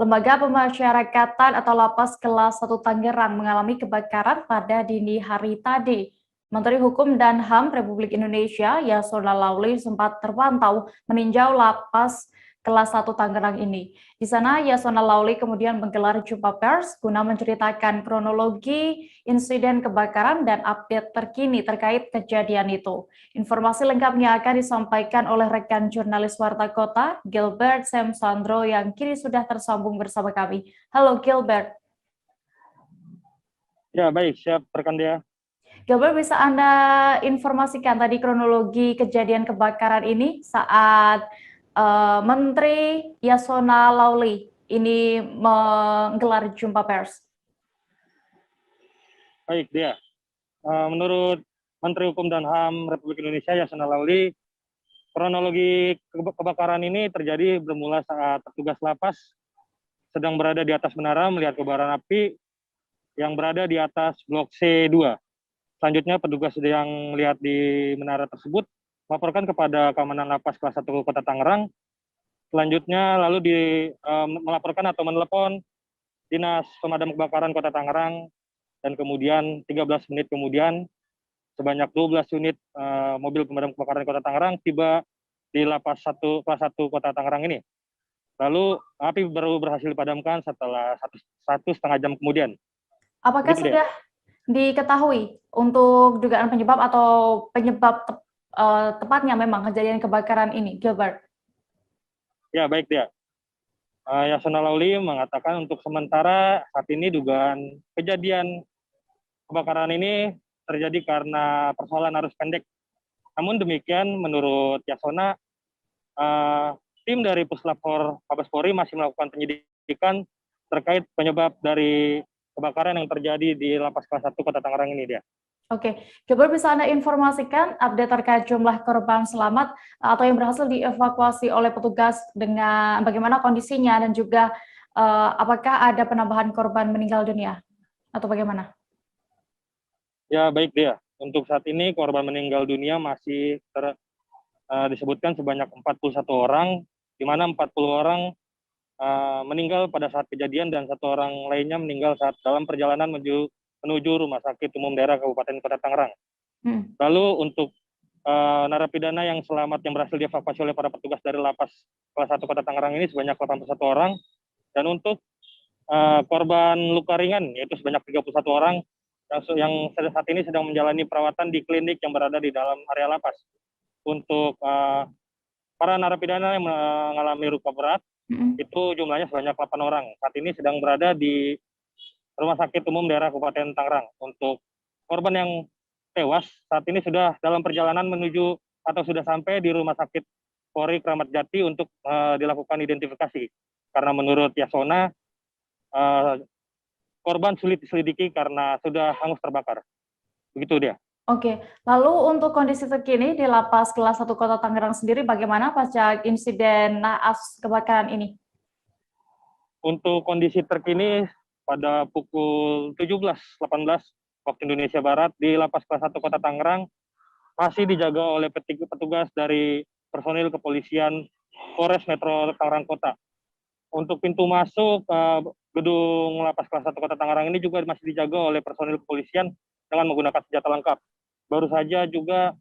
Lembaga Pemasyarakatan atau Lapas Kelas 1 Tangerang mengalami kebakaran pada dini hari tadi. Menteri Hukum dan HAM Republik Indonesia Yasona Lauli sempat terpantau meninjau Lapas Kelas 1 Tangerang ini. Di sana Yasona Lauli kemudian menggelar jumpa pers guna menceritakan kronologi insiden kebakaran dan update terkini terkait kejadian itu. Informasi lengkapnya akan disampaikan oleh rekan jurnalis Warta Kota, Gilbert Semsandro, yang kini sudah tersambung bersama kami. Halo Gilbert. Ya, baik, siap rekan dia. Gilbert, bisa Anda informasikan tadi kronologi kejadian kebakaran ini saat Menteri Yasona Lauli ini menggelar jumpa pers? Baik, dia. Menurut Menteri Hukum dan HAM Republik Indonesia Yasona Lauli, kronologi kebakaran ini terjadi bermula saat petugas lapas sedang berada di atas menara melihat kobaran api yang berada di atas blok C2. Selanjutnya petugas yang melihat di menara tersebut melaporkan kepada Keamanan Lapas Kelas 1 Kota Tangerang. Selanjutnya lalu melaporkan atau menelepon Dinas Pemadam Kebakaran Kota Tangerang, dan kemudian 13 menit kemudian sebanyak 12 unit mobil pemadam kebakaran Kota Tangerang tiba di Lapas Kelas 1 Kota Tangerang ini. Lalu api baru berhasil dipadamkan setelah satu setengah jam kemudian. Apakah sudah diketahui untuk dugaan penyebab atau penyebab tepatnya memang kejadian kebakaran ini, Gilbert? Ya, baik dia. Yasona Lauli mengatakan untuk sementara saat ini dugaan kejadian kebakaran ini terjadi karena persoalan arus pendek. Namun demikian, menurut Yasona, tim dari Puslapor Mabes Polri masih melakukan penyidikan terkait penyebab dari kebakaran yang terjadi di Lapas Kelas 1 Kota Tangerang ini, dia. Oke, Gilbert, bisa Anda informasikan update terkait jumlah korban selamat atau yang berhasil dievakuasi oleh petugas dengan bagaimana kondisinya dan juga apakah ada penambahan korban meninggal dunia atau bagaimana? Ya, baik dia. Untuk saat ini korban meninggal dunia masih disebutkan sebanyak 41 orang, di mana 40 orang meninggal pada saat kejadian dan 1 orang lainnya meninggal saat dalam perjalanan menuju Rumah Sakit Umum Daerah Kabupaten Kota Tangerang. Lalu untuk narapidana yang selamat yang berhasil dievakuasi oleh para petugas dari Lapas Kelas 1 Kota Tangerang ini sebanyak 81 orang, dan untuk korban luka ringan yaitu sebanyak 31 orang yang saat ini sedang menjalani perawatan di klinik yang berada di dalam area lapas. Untuk para narapidana yang mengalami luka berat, itu jumlahnya sebanyak 8 orang. Saat ini sedang berada di Rumah Sakit Umum Daerah Kabupaten Tangerang. Untuk korban yang tewas, saat ini sudah dalam perjalanan menuju atau sudah sampai di Rumah Sakit Polri Kramat Jati untuk dilakukan identifikasi. Karena menurut Yasona, korban sulit diselidiki karena sudah hangus terbakar. Begitu dia. Oke, lalu untuk kondisi terkini di Lapas Kelas 1 Kota Tangerang sendiri bagaimana pasca insiden naas kebakaran ini? Untuk kondisi terkini pada pukul 17.18 waktu Indonesia Barat di Lapas Kelas 1 Kota Tangerang masih dijaga oleh petugas dari personil kepolisian Polres Metro Tangerang Kota. Untuk pintu masuk gedung Lapas Kelas 1 Kota Tangerang ini juga masih dijaga oleh personil kepolisian dengan menggunakan senjata lengkap. Baru saja juga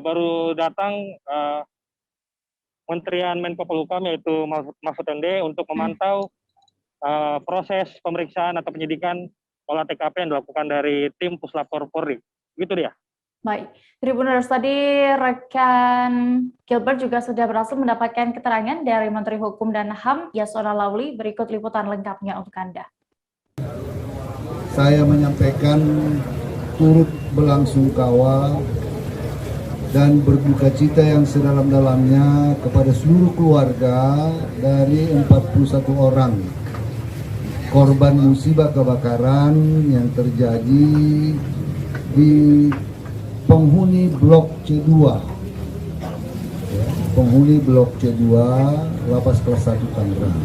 baru datang Menterian Menko Polhukam yaitu Mahfud MD untuk memantau proses pemeriksaan atau penyidikan olah TKP yang dilakukan dari tim Puslapor Polri. Gitu dia. Baik, Tribuners, tadi rekan Gilbert juga sudah berhasil mendapatkan keterangan dari Menteri Hukum dan HAM Yasona Lauli. Berikut liputan lengkapnya untuk Anda. Saya menyampaikan turut berlangsungkawa dan berduka cita yang sedalam-dalamnya kepada seluruh keluarga dari 41 orang korban musibah kebakaran yang terjadi di penghuni Blok C2, penghuni Blok C2 Lapas Kelas 1 Tangerang.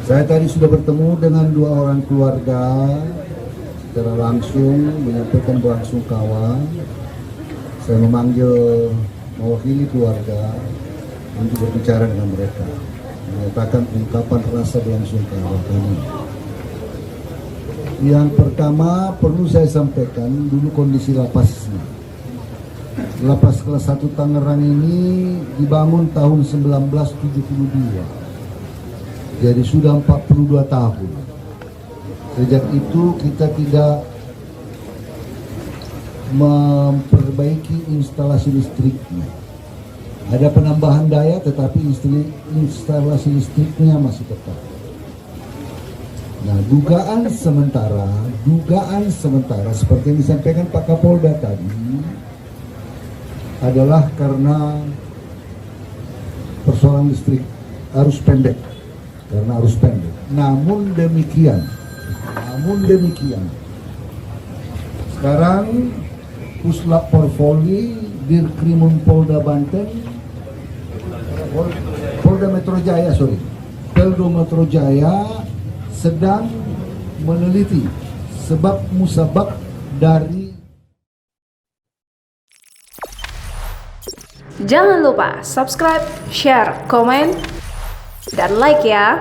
Saya tadi sudah bertemu dengan 2 orang keluarga secara langsung, menyampaikan berlangsungkawa. Saya memanggil mewakili keluarga untuk berbicara dengan mereka. menyatakan ungkapan rasa belasungkawa kami. Yang pertama perlu saya sampaikan dulu kondisi lapasnya. Lapas kelas 1 Tangerang ini dibangun tahun 1972. Jadi sudah 42 tahun. Sejak itu kita tidak memperbaiki instalasi listriknya. Ada penambahan daya tetapi instalasi listriknya masih tetap. Nah, dugaan sementara seperti yang disampaikan Pak Kapolda tadi adalah karena persoalan listrik arus pendek, Namun demikian, sekarang Puslap Porvoli, Dirkrimum Polda Banten, Polda Metro Jaya sedang meneliti sebab musabab dari. Jangan lupa subscribe, share, komen, dan like ya.